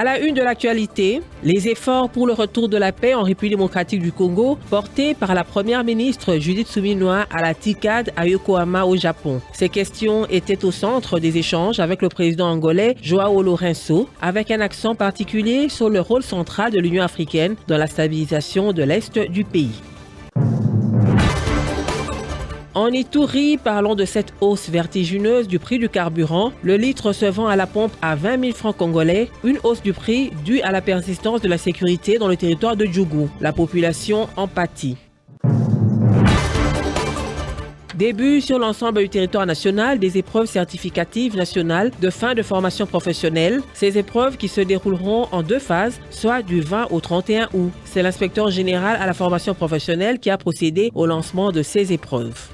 À la une de l'actualité, les efforts pour le retour de la paix en République démocratique du Congo, portés par la première ministre Judith Suminwa à la TICAD à Yokohama au Japon. Ces questions étaient au centre des échanges avec le président angolais João Lourenço, avec un accent particulier sur le rôle central de l'Union africaine dans la stabilisation de l'Est du pays. En Ituri, parlons de cette hausse vertigineuse du prix du carburant. Le litre se vend à la pompe à 20 000 francs congolais, une hausse du prix due à la persistance de la sécurité dans le territoire de Djougou. La population en pâtit. Début sur l'ensemble du territoire national des épreuves certificatives nationales de fin de formation professionnelle. Ces épreuves qui se dérouleront en 2 phases, soit du 20 au 31 août. C'est l'inspecteur général à la formation professionnelle qui a procédé au lancement de ces épreuves.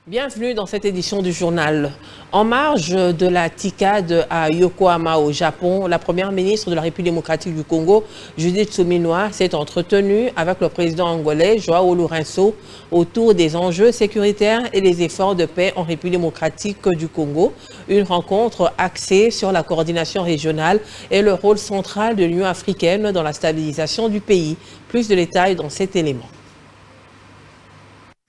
Bienvenue dans cette édition du journal. En marge de la TICAD à Yokohama au Japon, la première ministre de la République démocratique du Congo, Judith Suminwa, s'est entretenue avec le président angolais João Lourenço autour des enjeux sécuritaires et des efforts de paix en République démocratique du Congo. Une rencontre axée sur la coordination régionale et le rôle central de l'Union africaine dans la stabilisation du pays. Plus de détails dans cet élément.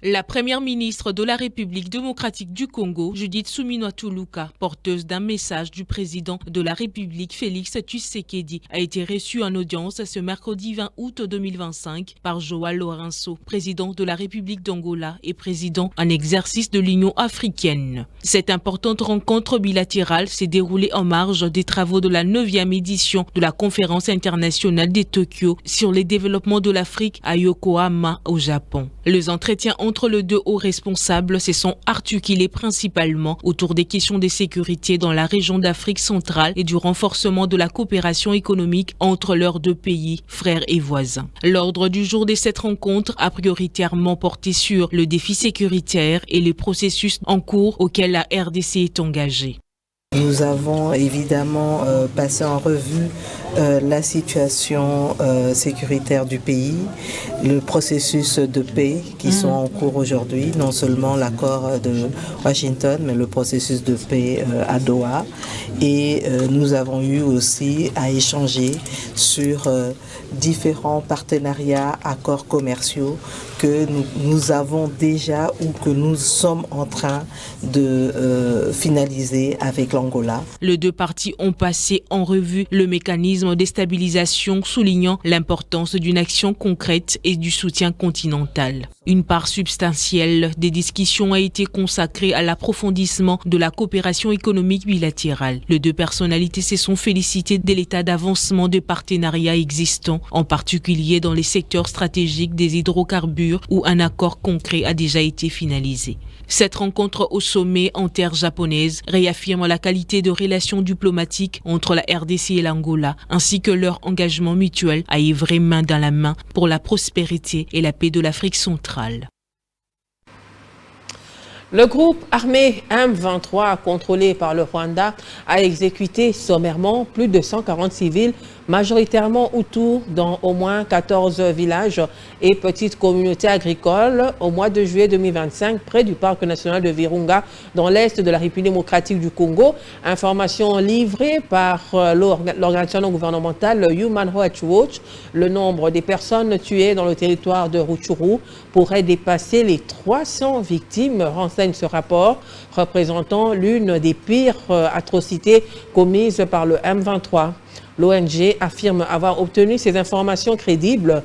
La première ministre de la République démocratique du Congo, Judith Suminwa Tuluka, porteuse d'un message du président de la République, Félix Tshisekedi, a été reçue en audience ce mercredi 20 août 2025 par João Lourenço, président de la République d'Angola et président en exercice de l'Union africaine. Cette importante rencontre bilatérale s'est déroulée en marge des travaux de la 9e édition de la conférence internationale de Tokyo sur les développements de l'Afrique à Yokohama au Japon. Les entretiens entre les 2 hauts responsables se sont articulés principalement autour des questions de sécurité dans la région d'Afrique centrale et du renforcement de la coopération économique entre leurs 2 pays, frères et voisins. L'ordre du jour de cette rencontre a prioritairement porté sur le défi sécuritaire et les processus en cours auxquels la RDC est engagée. Nous avons évidemment passé en revue la situation sécuritaire du pays, le processus de paix qui sont en cours aujourd'hui, non seulement l'accord de Washington, mais le processus de paix à Doha. Et nous avons eu aussi à échanger sur différents partenariats, accords commerciaux que nous avons déjà ou que nous sommes en train de finaliser avec l'Angola. Les 2 parties ont passé en revue le mécanisme de stabilisation, soulignant l'importance d'une action concrète et du soutien continental. Une part substantielle des discussions a été consacrée à l'approfondissement de la coopération économique bilatérale. Les 2 personnalités se sont félicitées de l'état d'avancement des partenariats existants, en particulier dans les secteurs stratégiques des hydrocarbures où un accord concret a déjà été finalisé. Cette rencontre au sommet inter-japonaise réaffirme la qualité de relations diplomatiques entre la RDC et l'Angola, ainsi que leur engagement mutuel à œuvrer main dans la main pour la prospérité et la paix de l'Afrique centrale. Le groupe armé M23, contrôlé par le Rwanda, a exécuté sommairement plus de 140 civils, majoritairement Hutus, dans au moins 14 villages et petites communautés agricoles au mois de juillet 2025 près du parc national de Virunga dans l'est de la République démocratique du Congo. Information livrée par l'organisation non gouvernementale Human Rights Watch. Le nombre des personnes tuées dans le territoire de Rutshuru pourrait dépasser les 300 victimes, renseigne ce rapport, représentant l'une des pires atrocités commises par le M23. L'ONG affirme avoir obtenu ces informations crédibles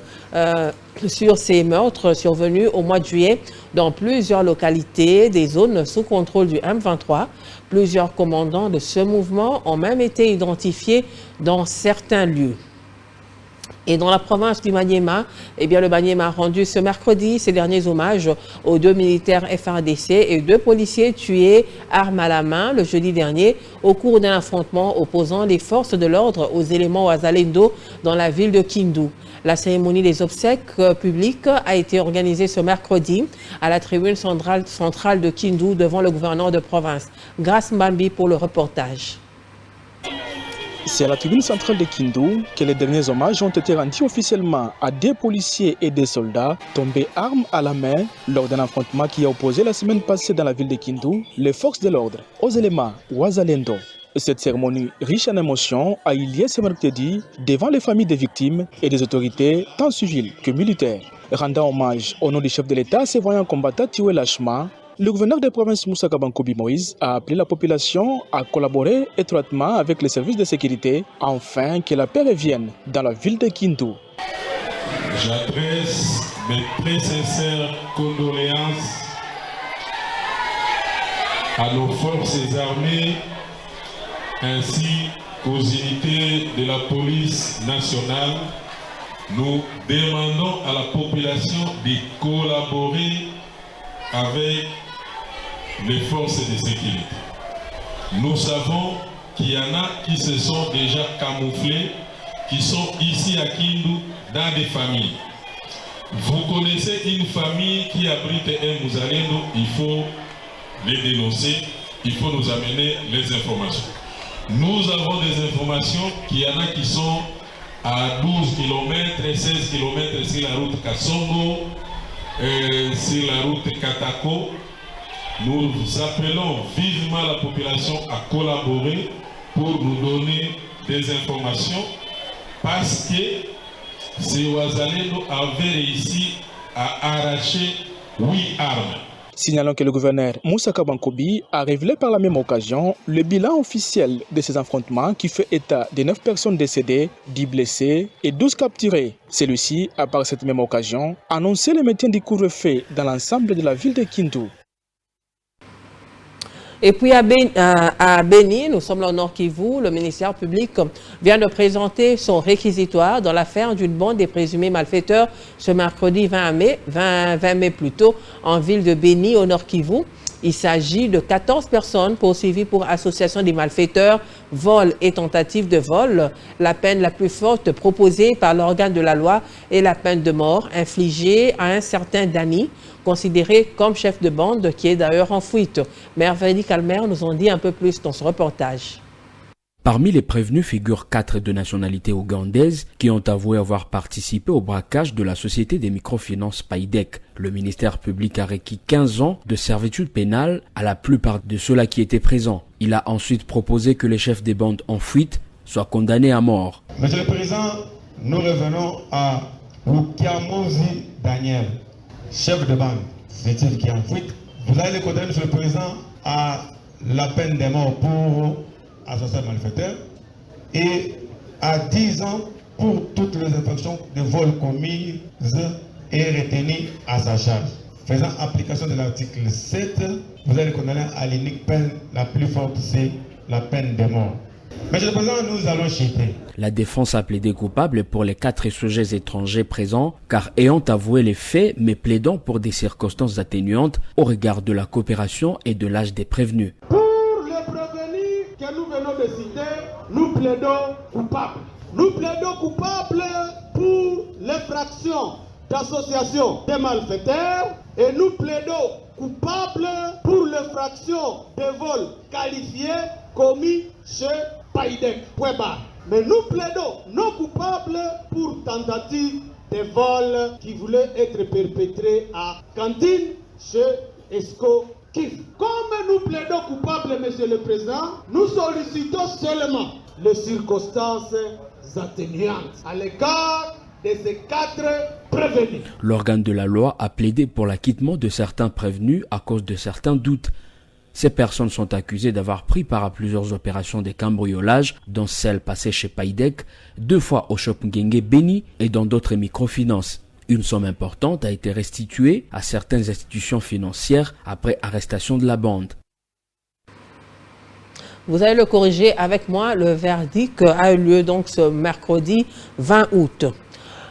sur ces meurtres survenus au mois de juillet dans plusieurs localités des zones sous contrôle du M23. Plusieurs commandants de ce mouvement ont même été identifiés dans certains lieux. Et dans la province du Maniema, le Maniema a rendu ce mercredi ses derniers hommages aux 2 militaires FARDC et 2 policiers tués armes à la main le jeudi dernier au cours d'un affrontement opposant les forces de l'ordre aux éléments Wazalendo dans la ville de Kindu. La cérémonie des obsèques publiques a été organisée ce mercredi à la tribune centrale de Kindu devant le gouverneur de province. Grace Mbambi pour le reportage. C'est à la tribune centrale de Kindu que les derniers hommages ont été rendus officiellement à des policiers et des soldats tombés armes à la main lors d'un affrontement qui a opposé la semaine passée dans la ville de Kindu les forces de l'ordre aux éléments Wazalendo. Cette cérémonie riche en émotions a eu lieu ce mercredi devant les familles des victimes et des autorités tant civiles que militaires. Rendant hommage au nom du chef de l'État à ces voyants combattants tués lâchement, le gouverneur de province Moussa Kabankobi Moïse a appelé la population à collaborer étroitement avec les services de sécurité afin que la paix revienne dans la ville de Kindu. J'adresse mes très sincères condoléances à nos forces armées ainsi qu'aux unités de la police nationale. Nous demandons à la population de collaborer avec les forces de sécurité. Nous savons qu'il y en a qui se sont déjà camouflés, qui sont ici à Kindu dans des familles. Vous connaissez une famille qui abrite un Mouzalendo, il faut les dénoncer, il faut nous amener les informations. Nous avons des informations qu'il y en a qui sont à 12 km, 16 km sur la route Kassongo, sur la route Katako. Nous appelons vivement la population à collaborer pour nous donner des informations parce que ces Wazalendo avaient réussi à arracher 8 armes. Signalons que le gouverneur Moussa Kabankobi a révélé par la même occasion le bilan officiel de ces affrontements qui fait état de 9 personnes décédées, 10 blessés et 12 capturés. Celui-ci a par cette même occasion annoncé le maintien du couvre-feu dans l'ensemble de la ville de Kindu. Et puis à Béni, nous sommes au Nord Kivu, le ministère public vient de présenter son réquisitoire dans l'affaire d'une bande des présumés malfaiteurs ce mercredi 20 mai plus tôt en ville de Béni au Nord Kivu. Il s'agit de 14 personnes poursuivies pour association des malfaiteurs, vol et tentative de vol. La peine la plus forte proposée par l'organe de la loi est la peine de mort infligée à un certain Dani, considéré comme chef de bande, qui est d'ailleurs en fuite. Merveille Calmer nous en dit un peu plus dans ce reportage. Parmi les prévenus figurent 4 de nationalité ougandaise qui ont avoué avoir participé au braquage de la société des microfinances Paidec. Le ministère public a requis 15 ans de servitude pénale à la plupart de ceux-là qui étaient présents. Il a ensuite proposé que les chefs des bandes en fuite soient condamnés à mort. Monsieur le Président, nous revenons à Lukiamozi Daniel, chef de bande, c'est-il qui est en fuite. Vous allez le condamner, Monsieur le Président, à la peine de mort pour associé malfaiteur et à 10 ans pour toutes les infractions de vol commises et retenues à sa charge. Faisant application de l'article 7, vous allez condamner à l'unique peine la plus forte, c'est la peine de mort. Monsieur le Président, nous allons chiter. La défense a plaidé coupable pour les 4 sujets étrangers présents, car ayant avoué les faits, mais plaidant pour des circonstances atténuantes au regard de la coopération et de l'âge des prévenus. Que nous venons de citer, nous plaidons coupables. Nous plaidons coupables pour l'infraction d'association des malfaiteurs et nous plaidons coupables pour l'infraction de vol qualifié commis chez Paidec. Mais nous plaidons non coupables pour tentative de vol qui voulait être perpétré à Cantine chez Esco. Comme nous plaidons coupables, Monsieur le Président, nous sollicitons seulement les circonstances atténuantes à l'égard de ces 4 prévenus. L'organe de la loi a plaidé pour l'acquittement de certains prévenus à cause de certains doutes. Ces personnes sont accusées d'avoir pris part à plusieurs opérations de cambriolage, dont celle passée chez Paidec, 2 fois au Shop Ngenge Béni et dans d'autres microfinances. Une somme importante a été restituée à certaines institutions financières après arrestation de la bande. Vous allez le corriger avec moi. Le verdict a eu lieu donc ce mercredi 20 août.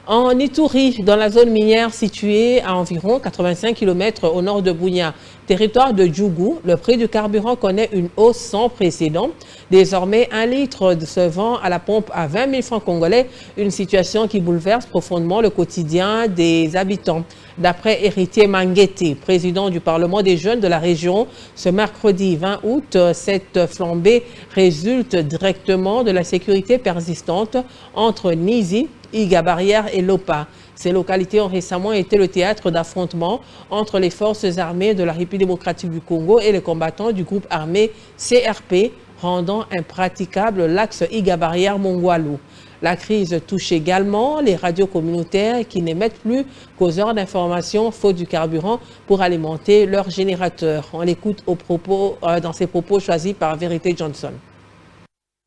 En Ituri, dans la zone minière située à environ 85 km au nord de Bunia, territoire de Djougou, le prix du carburant connaît une hausse sans précédent. Désormais, 1 litre se vend à la pompe à 20 000 francs congolais, une situation qui bouleverse profondément le quotidien des habitants. D'après Héritier Manguete, président du Parlement des jeunes de la région, ce mercredi 20 août, cette flambée résulte directement de la sécurité persistante entre Nizi, Iga Barrière et Lopa. Ces localités ont récemment été le théâtre d'affrontements entre les forces armées de la République démocratique du Congo et les combattants du groupe armé CRP, rendant impraticable l'axe Iga Barrière-Mongwalu. La crise touche également les radios communautaires qui n'émettent plus qu'aux heures d'information faute du carburant pour alimenter leurs générateurs. On l'écoute dans ses propos choisis par Vérité Johnson.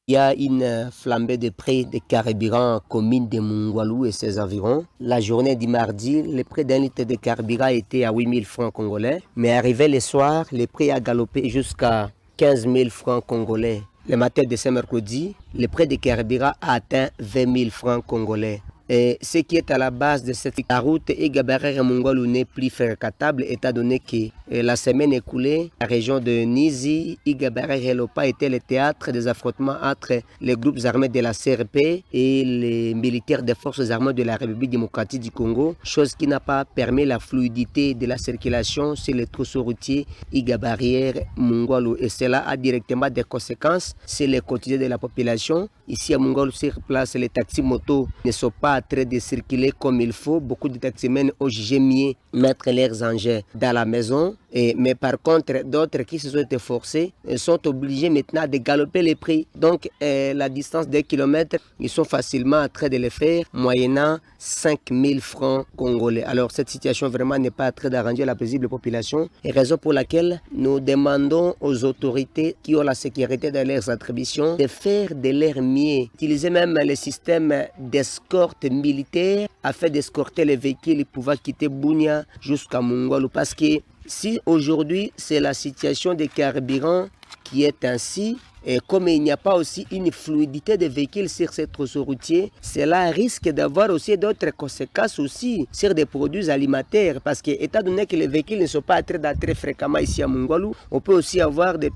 Il y a une flambée de prix de carburant commune de Mongwalu et ses environs. La journée du mardi, le prix d'un litre de carburant était à 8 000 francs congolais. Mais arrivé le soir, le prix a galopé jusqu'à 15 000 francs congolais. Le matin de ce mercredi, le prix de carburant a atteint 20 000 francs congolais. Et ce qui est à la base de cette route Iga Barrière Mongwalu n'est plus fréquentable étant donné que la semaine écoulée, la région de Nizi, Iga Barrière et Lopa était le théâtre des affrontements entre les groupes armés de la CRP et les militaires des forces armées de la République démocratique du Congo, chose qui n'a pas permis la fluidité de la circulation sur les trousseaux routiers Iga Barrière Mongwalu. Et cela a directement des conséquences sur le quotidien de la population. Ici à Mongwalu, sur place, les taxis motos ne sont pas en train de circuler comme il faut. Beaucoup de taximens ont jugé mieux mettre leurs engins dans la maison. Mais par contre, d'autres qui se sont été forcés sont obligés maintenant de galoper les prix. Donc, la distance des kilomètres, ils sont facilement en train de le faire, moyennant 5 000 francs congolais. Alors, cette situation vraiment n'est pas en train d'arranger la paisible population. Et raison pour laquelle nous demandons aux autorités qui ont la sécurité dans leurs attributions de faire de leur mieux. Utiliser même le système d'escorte militaire afin d'escorter les véhicules et pouvoir quitter Bunia jusqu'à Mongwalu. Parce que si aujourd'hui c'est la situation des carburants qui est ainsi, et comme il n'y a pas aussi une fluidité des véhicules sur ces trousseaux routiers, cela risque d'avoir aussi d'autres conséquences aussi sur des produits alimentaires. Parce que, étant donné que les véhicules ne sont pas en train d'entrer fréquemment ici à Mongwalu, on peut aussi avoir des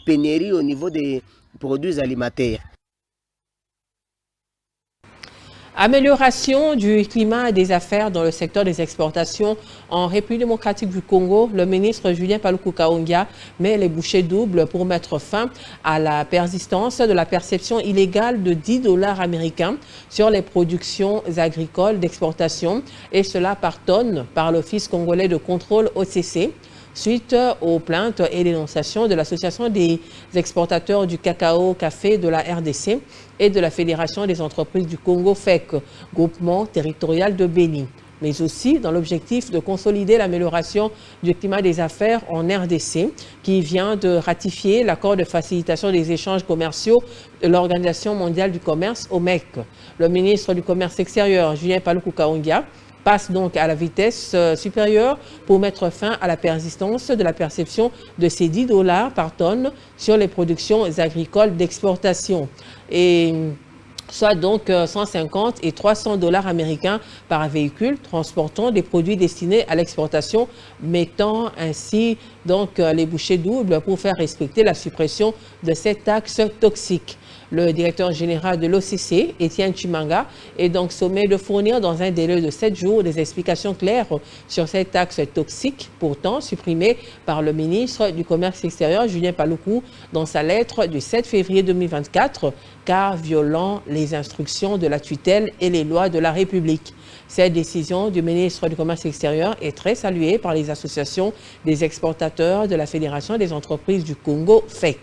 pénuries au niveau des produits alimentaires. Amélioration du climat des affaires dans le secteur des exportations en République démocratique du Congo. Le ministre Julien Paluku Kahongya met les bouchées doubles pour mettre fin à la persistance de la perception illégale de 10 $ américains sur les productions agricoles d'exportation, et cela par tonne par l'Office congolais de contrôle OCC. Suite aux plaintes et dénonciations de l'Association des exportateurs du cacao-café de la RDC et de la Fédération des entreprises du Congo FEC, groupement territorial de Béni, mais aussi dans l'objectif de consolider l'amélioration du climat des affaires en RDC, qui vient de ratifier l'accord de facilitation des échanges commerciaux de l'Organisation mondiale du commerce, OMEC. Le ministre du Commerce extérieur, Julien Paluku Kahongya, passe donc à la vitesse supérieure pour mettre fin à la persistance de la perception de ces 10 $ par tonne sur les productions agricoles d'exportation, et soit donc 150 et 300 $ américains par véhicule transportant des produits destinés à l'exportation, mettant ainsi donc les bouchées doubles pour faire respecter la suppression de cette taxe toxique. Le directeur général de l'OCC, Étienne Chimanga, est donc sommé de fournir dans un délai de 7 jours des explications claires sur cette taxe toxique, pourtant supprimée par le ministre du Commerce extérieur, Julien Paluku, dans sa lettre du 7 février 2024, car violant les instructions de la tutelle et les lois de la République. Cette décision du ministre du Commerce extérieur est très saluée par les associations des exportateurs de la Fédération des entreprises du Congo, FEC.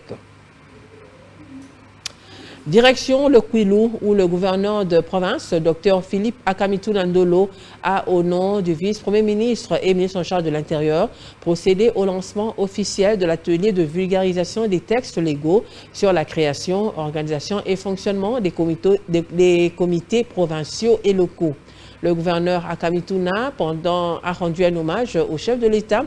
Direction le Kwilu, où le gouverneur de province, Dr Philippe Akamitu Nandolo, a, au nom du vice-premier ministre et ministre en charge de l'Intérieur, procédé au lancement officiel de l'atelier de vulgarisation des textes légaux sur la création, organisation et fonctionnement des comités provinciaux et locaux. Le gouverneur Akamituna a rendu un hommage au chef de l'État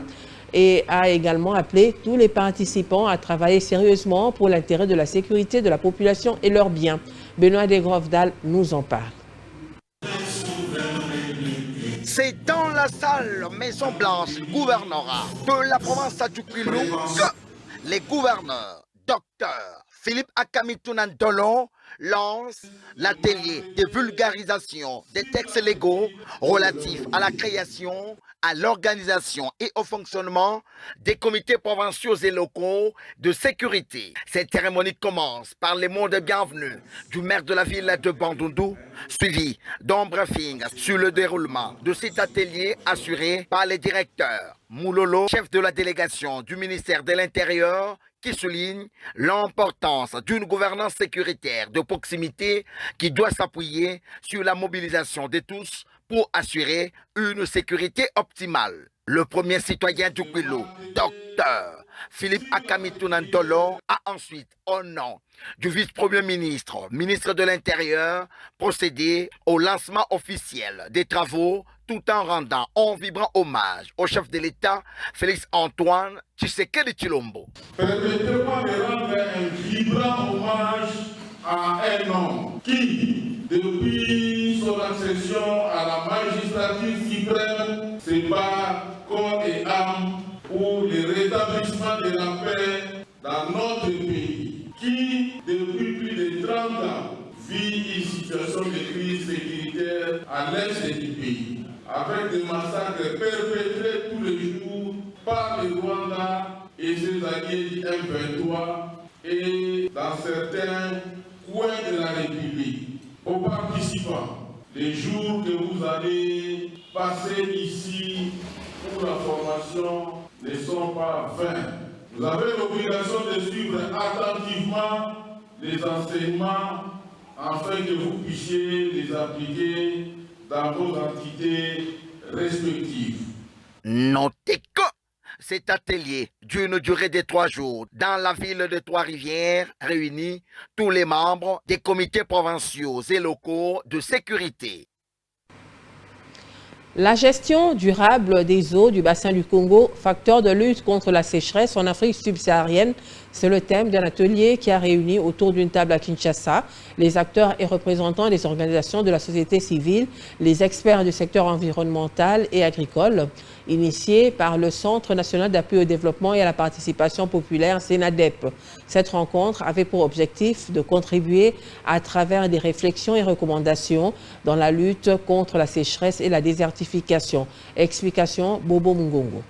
et a également appelé tous les participants à travailler sérieusement pour l'intérêt de la sécurité de la population et leurs biens. Benoît Desgrovdal nous en parle. C'est dans la salle Maison Blanche gouvernorat de la province à Djoukilou que les gouverneurs, docteurs Philippe Akamitounan Dolon, lance l'atelier de vulgarisation des textes légaux relatifs à la création, à l'organisation et au fonctionnement des comités provinciaux et locaux de sécurité. Cette cérémonie commence par les mots de bienvenue du maire de la ville de Bandundu, suivi d'un briefing sur le déroulement de cet atelier assuré par les directeurs Moulolo, chef de la délégation du ministère de l'Intérieur, qui souligne l'importance d'une gouvernance sécuritaire de proximité qui doit s'appuyer sur la mobilisation de tous pour assurer une sécurité optimale. Le premier citoyen du Djoukilou, docteur Philippe Akamitounan Dolon, a ensuite, au nom du vice-premier ministre, ministre de l'Intérieur, procédé au lancement officiel des travaux tout en rendant un vibrant hommage au chef de l'État, Félix-Antoine Tshisekedi Tshilombo. Permettez-moi de rendre un vibrant hommage à un homme qui, depuis son accession à la magistrature suprême, se bat corps et âme pour le rétablissement de la paix dans notre pays, qui, depuis plus de 30 ans, vit une situation de crise sécuritaire à l'est du pays, avec des massacres perpétrés tous les jours par le Rwanda et ses alliés du M23 et dans certains coins de la République. Aux participants, les jours que vous allez passer ici pour la formation ne sont pas vains. Vous avez l'obligation de suivre attentivement les enseignements afin que vous puissiez les appliquer dans vos entités respectives. Notez que cet atelier d'une durée de 3 jours dans la ville de Trois-Rivières réunit tous les membres des comités provinciaux et locaux de sécurité. La gestion durable des eaux du bassin du Congo, facteur de lutte contre la sécheresse en Afrique subsaharienne, c'est le thème d'un atelier qui a réuni autour d'une table à Kinshasa les acteurs et représentants des organisations de la société civile, les experts du secteur environnemental et agricole, initié par le Centre national d'appui au développement et à la participation populaire CNADEP. Cette rencontre avait pour objectif de contribuer à travers des réflexions et recommandations dans la lutte contre la sécheresse et la désertification. Explication Bobo Mungongo.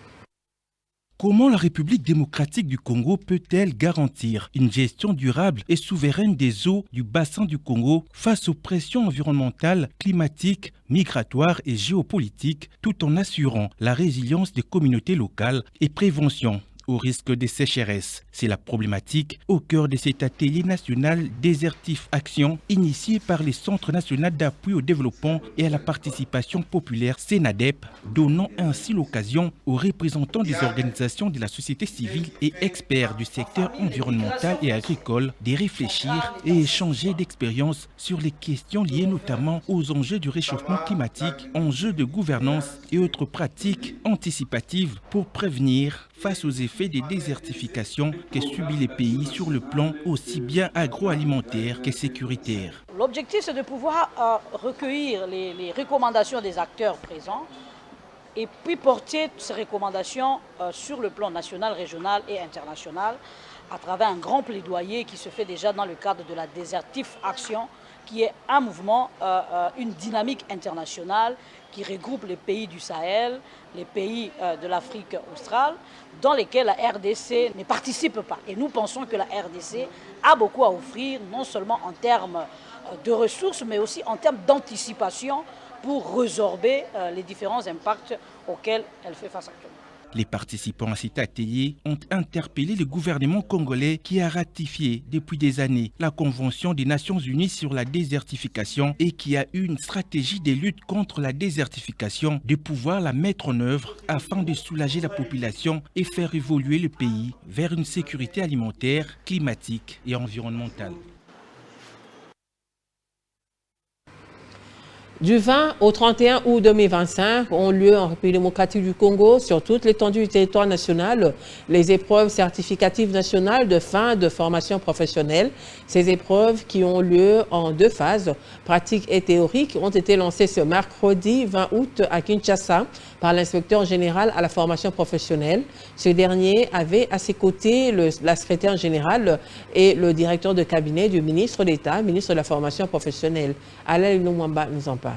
Comment la République démocratique du Congo peut-elle garantir une gestion durable et souveraine des eaux du bassin du Congo face aux pressions environnementales, climatiques, migratoires et géopolitiques, tout en assurant la résilience des communautés locales et prévention au risque de sécheresse? C'est la problématique au cœur de cet atelier national Désertif Action initié par le Centre national d'appui au développement et à la participation populaire CNADEP, donnant ainsi l'occasion aux représentants des organisations de la société civile et experts du secteur environnemental et agricole de réfléchir et échanger d'expériences sur les questions liées notamment aux enjeux du réchauffement climatique, enjeux de gouvernance et autres pratiques anticipatives pour prévenir face aux effets des désertifications que subit les pays sur le plan aussi bien agroalimentaire que sécuritaire. L'objectif, c'est de pouvoir recueillir les recommandations des acteurs présents et puis porter ces recommandations sur le plan national, régional et international à travers un grand plaidoyer qui se fait déjà dans le cadre de la Désertif Action, qui est un mouvement, une dynamique internationale qui regroupe les pays du Sahel, les pays de l'Afrique australe, dans lesquels la RDC ne participe pas. Et nous pensons que la RDC a beaucoup à offrir, non seulement en termes de ressources, mais aussi en termes d'anticipation pour résorber les différents impacts auxquels elle fait face actuellement. Les participants à cet atelier ont interpellé le gouvernement congolais qui a ratifié depuis des années la Convention des Nations Unies sur la désertification et qui a eu une stratégie de lutte contre la désertification de pouvoir la mettre en œuvre afin de soulager la population et faire évoluer le pays vers une sécurité alimentaire, climatique et environnementale. Du 20 au 31 août 2025 ont lieu en République démocratique du Congo, sur toute l'étendue du territoire national, les épreuves certificatives nationales de fin de formation professionnelle. Ces épreuves, qui ont lieu en 2 phases, pratiques et théoriques, ont été lancées ce mercredi 20 août à Kinshasa par l'inspecteur général à la formation professionnelle. Ce dernier avait à ses côtés la secrétaire générale et le directeur de cabinet du ministre d'État, ministre de la formation professionnelle. Alain Lumwamba nous en parle.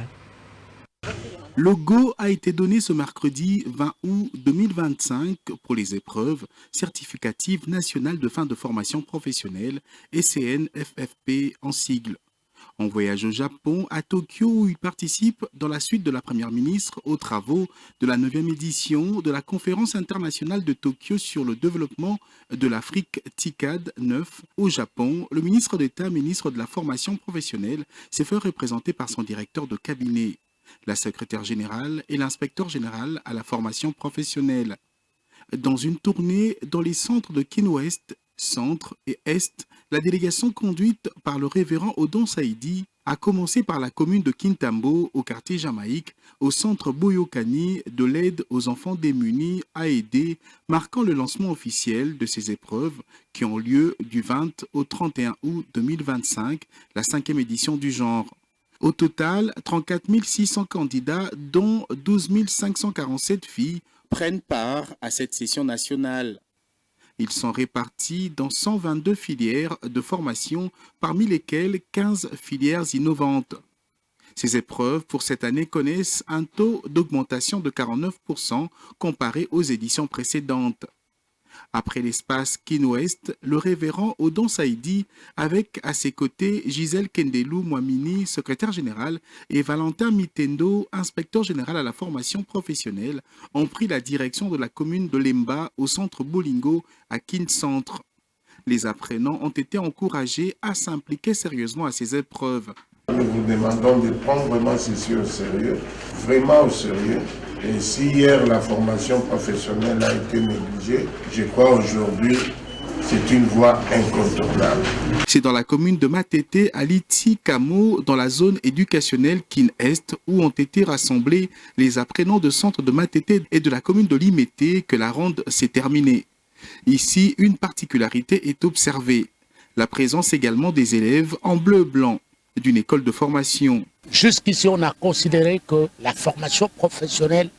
Le go a été donné ce mercredi 20 août 2025 pour les épreuves certificatives nationales de fin de formation professionnelle, ECN-FFP en sigle. En voyage au Japon, à Tokyo, où il participe dans la suite de la Première ministre aux travaux de la 9e édition de la conférence internationale de Tokyo sur le développement de l'Afrique TICAD 9 au Japon, le ministre d'État, ministre de la formation professionnelle, s'est fait représenter par son directeur de cabinet, la secrétaire générale et l'inspecteur général à la formation professionnelle. Dans une tournée dans les centres de Kin-Ouest, Centre et Est, la délégation conduite par le révérend Odon Saïdi a commencé par la commune de Kintambo, au quartier Jamaïque, au centre Boyokani de l'aide aux enfants démunis AED, marquant le lancement officiel de ces épreuves qui ont lieu du 20 au 31 août 2025, la 5e édition du genre. Au total, 34 600 candidats, dont 12 547 filles, prennent part à cette session nationale. Ils sont répartis dans 122 filières de formation, parmi lesquelles 15 filières innovantes. Ces épreuves pour cette année connaissent un taux d'augmentation de 49% comparé aux éditions précédentes. Après l'espace Kin-Ouest, le révérend Odon Saïdi, avec à ses côtés Gisèle Kendelou Mwamini, secrétaire générale, et Valentin Mitendo, inspecteur général à la formation professionnelle, ont pris la direction de la commune de Lemba au centre Bolingo à Kin-Centre. Les apprenants ont été encouragés à s'impliquer sérieusement à ces épreuves. Nous vous demandons de prendre vraiment ceci au sérieux, vraiment au sérieux. Et si hier la formation professionnelle a été négligée, je crois aujourd'hui c'est une voie incontournable. C'est dans la commune de Matete à Liti Kamo, dans la zone éducationnelle Kin-Est, où ont été rassemblés les apprenants de centre de Matete et de la commune de Limete que la ronde s'est terminée. Ici, une particularité est observée, la présence également des élèves en bleu-blanc d'une école de formation. Jusqu'ici, on a considéré que la formation professionnelle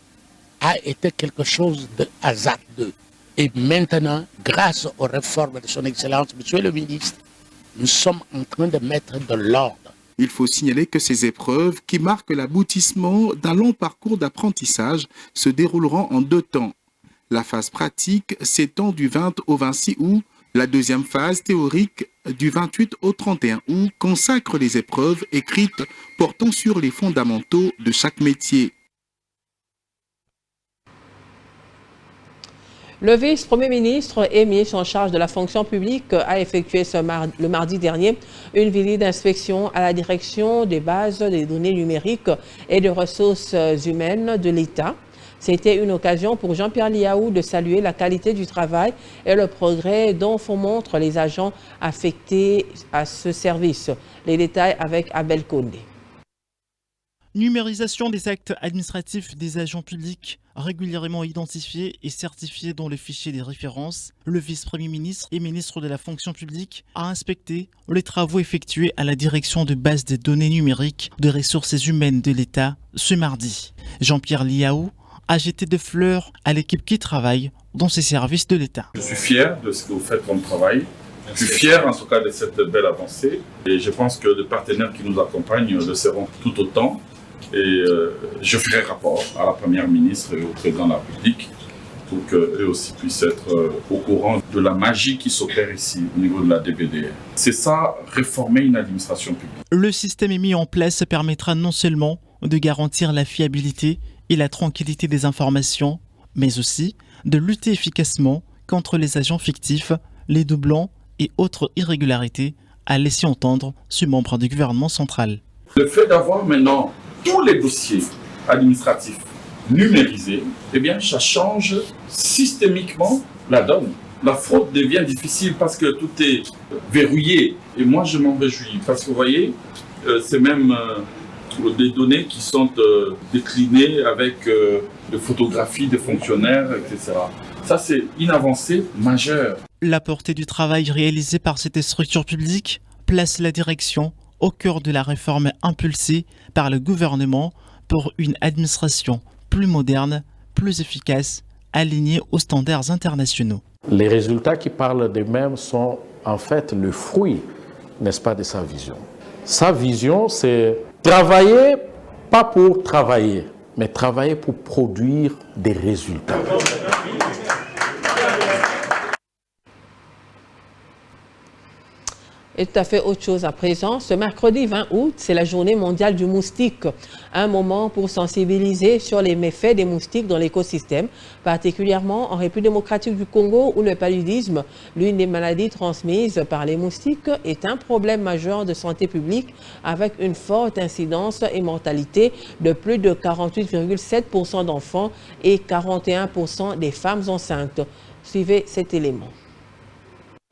a été quelque chose de hasardeux. Et maintenant, grâce aux réformes de son Excellence, Monsieur le ministre, nous sommes en train de mettre de l'ordre. Il faut signaler que ces épreuves, qui marquent l'aboutissement d'un long parcours d'apprentissage, se dérouleront en 2 temps. La phase pratique s'étend du 20 au 26 août. La deuxième phase théorique, du 28 au 31 août, consacre les épreuves écrites portant sur les fondamentaux de chaque métier. Le vice-premier ministre et ministre en charge de la fonction publique a effectué le mardi dernier une visite d'inspection à la direction des bases des données numériques et des ressources humaines de l'État. C'était une occasion pour Jean-Pierre Liaou de saluer la qualité du travail et le progrès dont font montre les agents affectés à ce service. Les détails avec Abel Kondé. Numérisation des actes administratifs des agents publics régulièrement identifiés et certifiés dans le fichier des références. Le vice-premier ministre et ministre de la fonction publique a inspecté les travaux effectués à la direction de base des données numériques des ressources humaines de l'État ce mardi. Jean-Pierre Liaou a jeté des fleurs à l'équipe qui travaille dans ces services de l'État. Je suis fier de ce que vous faites comme travail. Je suis fier en tout cas de cette belle avancée. Et je pense que les partenaires qui nous accompagnent le seront tout autant. Et je ferai rapport à la Première ministre et au Président de la République pour qu'eux aussi puissent être au courant de la magie qui s'opère ici au niveau de la DBDR. C'est ça, réformer une administration publique. Le système mis en place permettra non seulement de garantir la fiabilité et la tranquillité des informations, mais aussi de lutter efficacement contre les agents fictifs, les doublons et autres irrégularités, a laissé entendre ce membre du gouvernement central. Le fait d'avoir maintenant tous les dossiers administratifs numérisés, eh bien, ça change systémiquement la donne. La fraude devient difficile parce que tout est verrouillé. Et moi, je m'en réjouis parce que vous voyez, c'est même des données qui sont déclinées avec des photographies des fonctionnaires, etc. Ça, c'est une avancée majeure. La portée du travail réalisé par cette structure publique place la direction au cœur de la réforme impulsée par le gouvernement pour une administration plus moderne, plus efficace, alignée aux standards internationaux. Les résultats qui parlent d'eux-mêmes sont en fait le fruit, n'est-ce pas, de sa vision. Sa vision, c'est travailler, pas pour travailler, mais travailler pour produire des résultats. Et tout à fait autre chose à présent. Ce mercredi 20 août, c'est la journée mondiale du moustique. Un moment pour sensibiliser sur les méfaits des moustiques dans l'écosystème, particulièrement en République démocratique du Congo où le paludisme, l'une des maladies transmises par les moustiques, est un problème majeur de santé publique avec une forte incidence et mortalité de plus de 48,7% d'enfants et 41% des femmes enceintes. Suivez cet élément.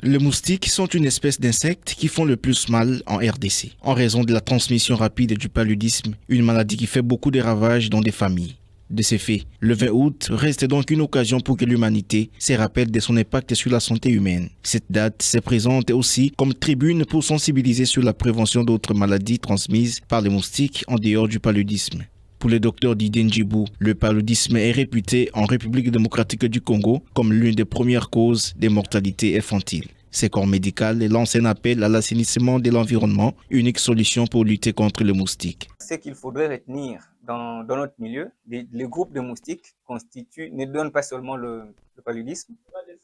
Les moustiques sont une espèce d'insectes qui font le plus mal en RDC, en raison de la transmission rapide du paludisme, une maladie qui fait beaucoup de ravages dans des familles. De ces faits, le 20 août reste donc une occasion pour que l'humanité se rappelle de son impact sur la santé humaine. Cette date se présente aussi comme tribune pour sensibiliser sur la prévention d'autres maladies transmises par les moustiques en dehors du paludisme. Pour le docteur Didier Ndjibou, le paludisme est réputé en République démocratique du Congo comme l'une des premières causes de mortalité infantile. Ce corps médical lance un appel à l'assainissement de l'environnement, unique solution pour lutter contre les moustiques. Ce qu'il faudrait retenir dans notre milieu, les groupes de moustiques ne donnent pas seulement le paludisme,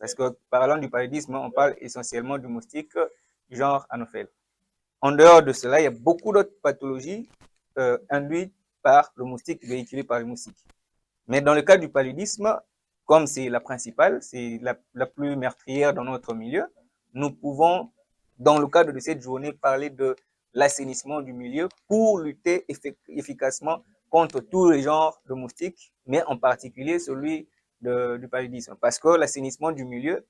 parce que parlant du paludisme, on parle essentiellement du moustique du genre Anophèle. En dehors de cela, il y a beaucoup d'autres pathologies induites par le moustique, véhiculé par le moustique. Mais dans le cas du paludisme, comme c'est la principale, c'est la plus meurtrière dans notre milieu, nous pouvons, dans le cadre de cette journée, parler de l'assainissement du milieu pour lutter efficacement contre tous les genres de moustiques, mais en particulier celui du paludisme. Parce que l'assainissement du milieu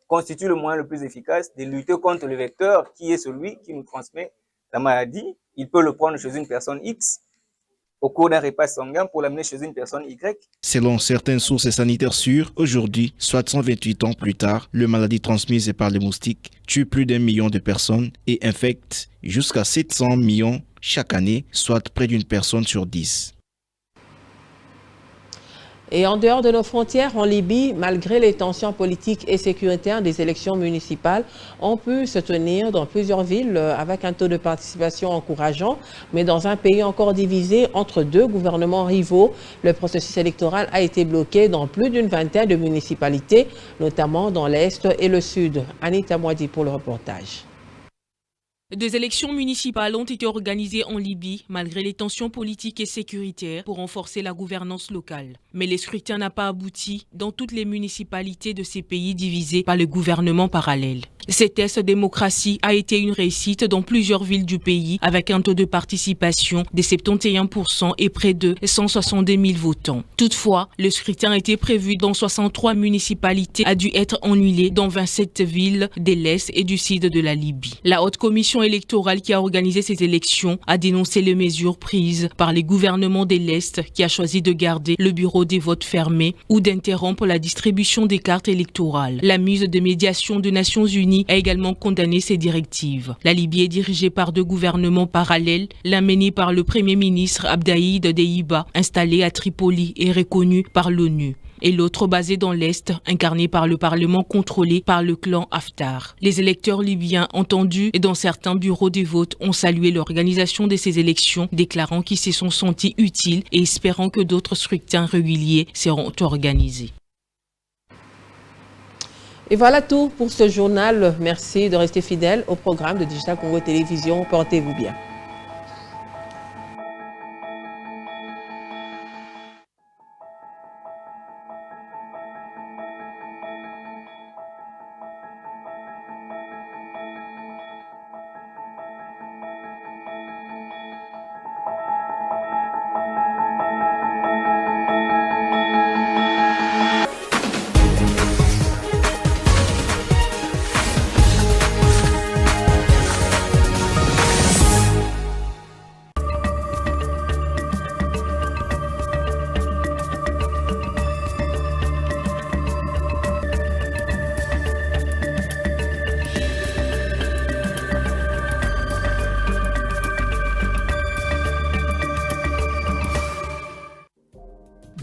constitue le moyen le plus efficace de lutter contre le vecteur qui est celui qui nous transmet la maladie. Il peut le prendre chez une personne X au cours d'un repas sanguin pour l'amener chez une personne Y. Selon certaines sources sanitaires sûres, aujourd'hui, soit 128 ans plus tard, la maladie transmise par les moustiques tue plus d'1 million de personnes et infecte jusqu'à 700 millions chaque année, soit près d'une personne sur 10. Et en dehors de nos frontières, en Libye, malgré les tensions politiques et sécuritaires, des élections municipales ont pu se tenir dans plusieurs villes avec un taux de participation encourageant. Mais dans un pays encore divisé entre deux gouvernements rivaux, le processus électoral a été bloqué dans plus d'une vingtaine de municipalités, notamment dans l'Est et le Sud. Anita Mwadi pour le reportage. Des élections municipales ont été organisées en Libye malgré les tensions politiques et sécuritaires pour renforcer la gouvernance locale. Mais les scrutins n'ont pas abouti dans toutes les municipalités de ces pays divisés par le gouvernement parallèle. Cet test démocratie a été une réussite dans plusieurs villes du pays avec un taux de participation de 71% et près de 162 000 votants. Toutefois, le scrutin a été prévu dans 63 municipalités a dû être annulé dans 27 villes de l'Est et du Sud de la Libye. La haute commission électorale qui a organisé ces élections a dénoncé les mesures prises par les gouvernements de l'Est qui a choisi de garder le bureau des votes fermé ou d'interrompre la distribution des cartes électorales. La mise de médiation des Nations Unies a également condamné ces directives. La Libye est dirigée par deux gouvernements parallèles, l'un mené par le Premier ministre Abdaïd Deiba, installé à Tripoli et reconnu par l'ONU, et l'autre basé dans l'Est, incarné par le Parlement contrôlé par le clan Haftar. Les électeurs libyens entendus et dans certains bureaux de vote ont salué l'organisation de ces élections, déclarant qu'ils se sont sentis utiles et espérant que d'autres scrutins réguliers seront organisés. Et voilà tout pour ce journal. Merci de rester fidèle au programme de Digital Congo Télévision. Portez-vous bien.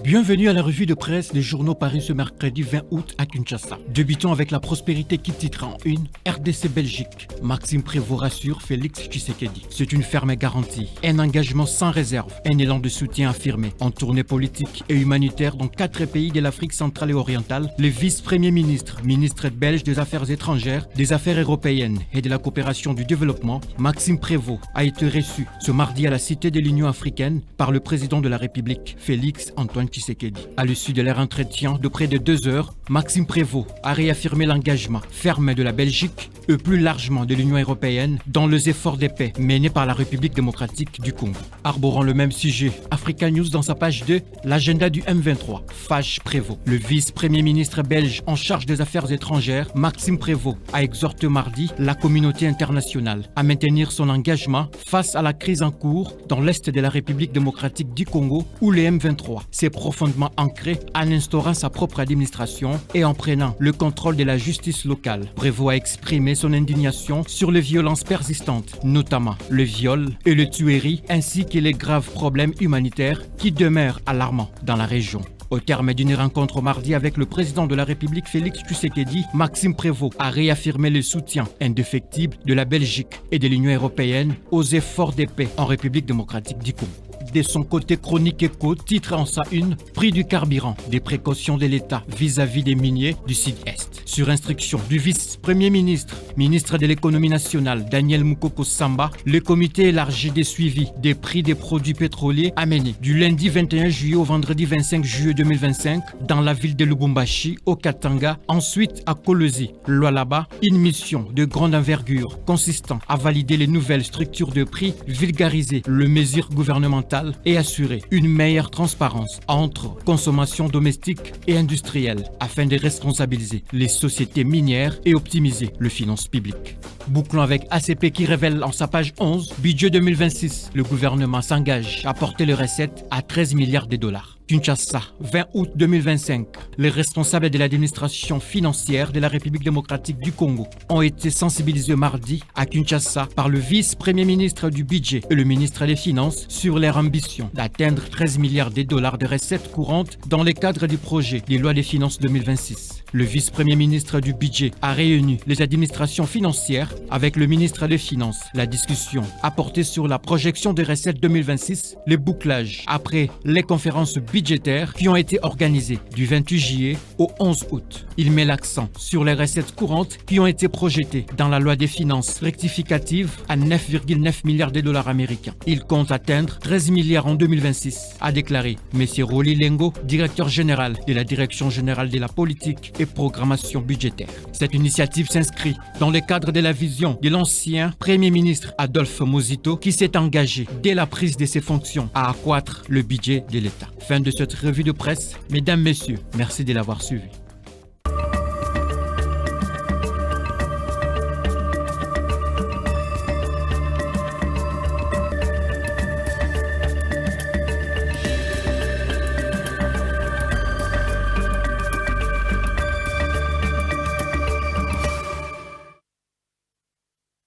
Bienvenue à la revue de presse des journaux parus ce mercredi 20 août à Kinshasa. Débutons avec la prospérité qui titre en une RDC-Belgique. Maxime Prévost rassure Félix Tshisekedi. C'est une ferme garantie, un engagement sans réserve, un élan de soutien affirmé. En tournée politique et humanitaire dans 4 pays de l'Afrique centrale et orientale, le vice-premier ministre, ministre belge des Affaires étrangères, des Affaires européennes et de la coopération du développement, Maxime Prévost, a été reçu ce mardi à la Cité de l'Union africaine par le président de la République, Félix Antoine Tshisekedi. À l'issue de leur entretien de près de 2 heures, Maxime Prévost a réaffirmé l'engagement ferme de la Belgique et plus largement de l'Union européenne dans les efforts de paix menés par la République démocratique du Congo. Arborant le même sujet, Africa News dans sa page 2, l'agenda du M23 fâche Prévost. Le vice-premier ministre belge en charge des affaires étrangères, Maxime Prévost, a exhorté mardi la communauté internationale à maintenir son engagement face à la crise en cours dans l'est de la République démocratique du Congo où le M23 s'est profondément ancré en instaurant sa propre administration et en prenant le contrôle de la justice locale. Prévost a exprimé son indignation sur les violences persistantes, notamment le viol et le tuerie, ainsi que les graves problèmes humanitaires qui demeurent alarmants dans la région. Au terme d'une rencontre mardi avec le président de la République Félix Tshisekedi, Maxime Prévost a réaffirmé le soutien indéfectible de la Belgique et de l'Union européenne aux efforts de paix en République démocratique du Congo. De son côté, Chronique Éco titre en sa une « Prix du carburant, des précautions de l'État vis-à-vis des miniers du Sud-Est ». Sur instruction du vice-premier ministre, ministre de l'économie nationale, Daniel Moukoko Samba, le comité élargi des suivis des prix des produits pétroliers a mené du lundi 21 juillet au vendredi 25 juillet 2025 dans la ville de Lubumbashi, au Katanga, ensuite à Kolwezi, Lualaba, une mission de grande envergure consistant à valider les nouvelles structures de prix, vulgariser les mesures gouvernementales et assurer une meilleure transparence entre consommation domestique et industrielle afin de responsabiliser les sociétés minières et optimiser les finances publiques. Bouclons avec ACP qui révèle en sa page 11, budget 2026, le gouvernement s'engage à porter les recettes à 13 milliards de dollars. Kinshasa, 20 août 2025. Les responsables de l'administration financière de la République démocratique du Congo ont été sensibilisés mardi à Kinshasa par le vice-premier ministre du budget et le ministre des Finances sur leur ambition d'atteindre 13 milliards de dollars de recettes courantes dans le cadre du projet des lois des finances 2026. Le vice-premier ministre du budget a réuni les administrations financières avec le ministre des Finances. La discussion a porté sur la projection des recettes 2026, le bouclage après les conférences budgétaires qui ont été organisées du 28 juillet au 11 août. Il met l'accent sur les recettes courantes qui ont été projetées dans la loi des finances rectificative à 9,9 milliards de dollars américains. Il compte atteindre 13 milliards en 2026, a déclaré M. Roli Lengo, directeur général de la Direction générale de la politique et programmation budgétaire. Cette initiative s'inscrit dans le cadre de la vision de l'ancien Premier ministre Adolphe Mozito qui s'est engagé dès la prise de ses fonctions à accroître le budget de l'État. Fin de cette revue de presse. Mesdames, Messieurs, merci de l'avoir suivi.